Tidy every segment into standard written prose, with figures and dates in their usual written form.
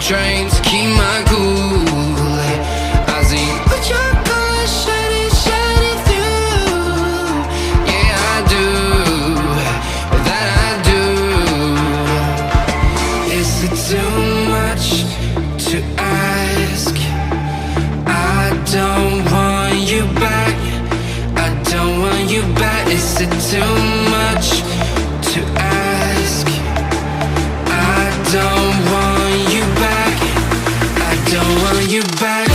train to keep my cool. I see what your colors shining through. Yeah, I do, that I do. Is it too much to ask? I don't want you back. I don't want you back. Is it too much to ask? I don't want you back. I don't want you back.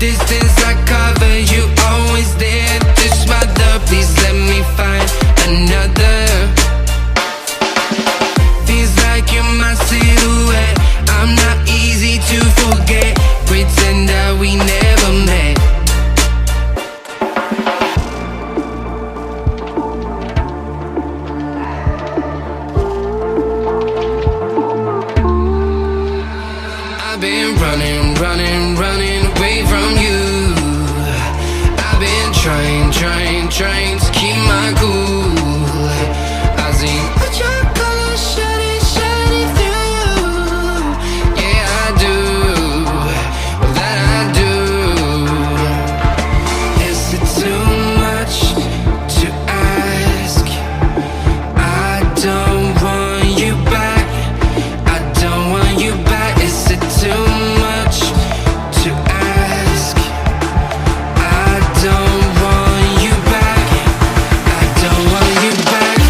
Distance I cover, you always there. This mother, please let me find another. Feels like you're my silhouette. I'm not easy to forget. Pretend that we never met. I've been running away from you. I've been trying to keep my cool. I see what your colors shining through. Yeah, I do, that I do. Is it too much to ask? I don't want you back. I don't want you back. Is it too much to ask? I don't want you back. I don't want you back.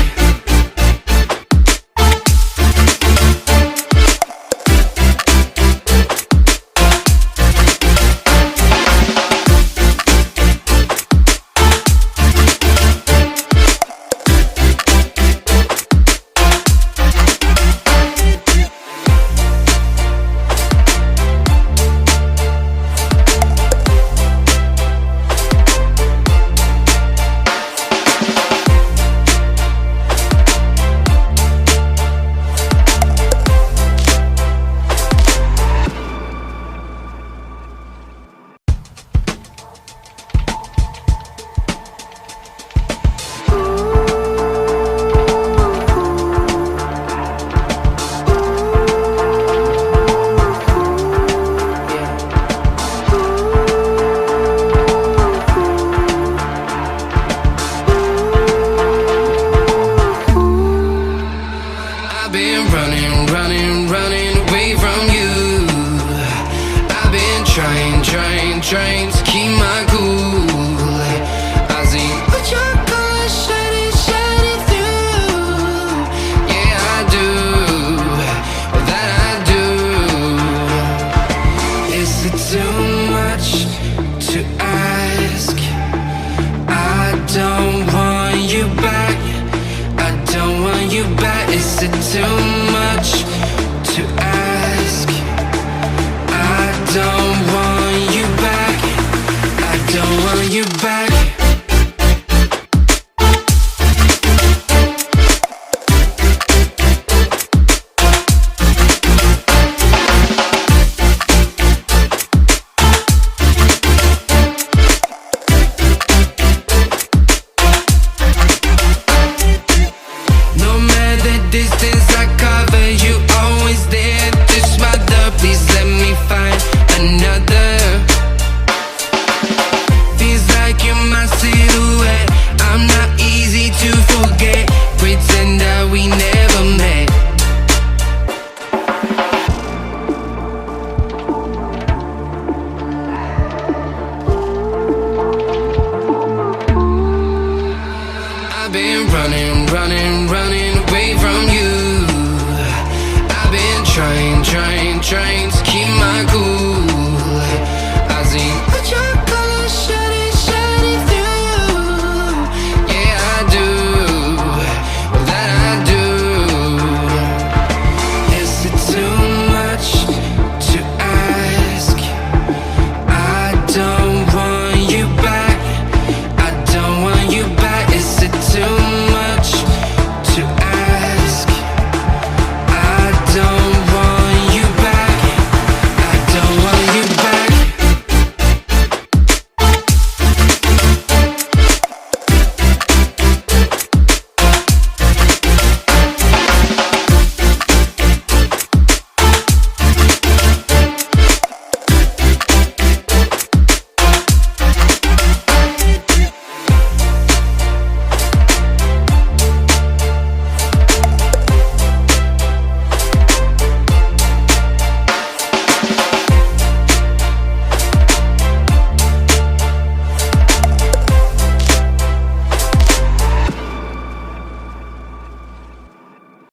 I've been running away from you. I've been trying to keep my cool. I see what your colors shining through. Yeah, I do, that I do. Is it too much to ask? I don't want you back. I don't want you back. Is it too much to ask? I don't want you back. I don't want you back. Distance I cover, you always there. This mother, please let me find another. Feels like you're my silhouette. I'm not easy to forget. Pretend that we never met.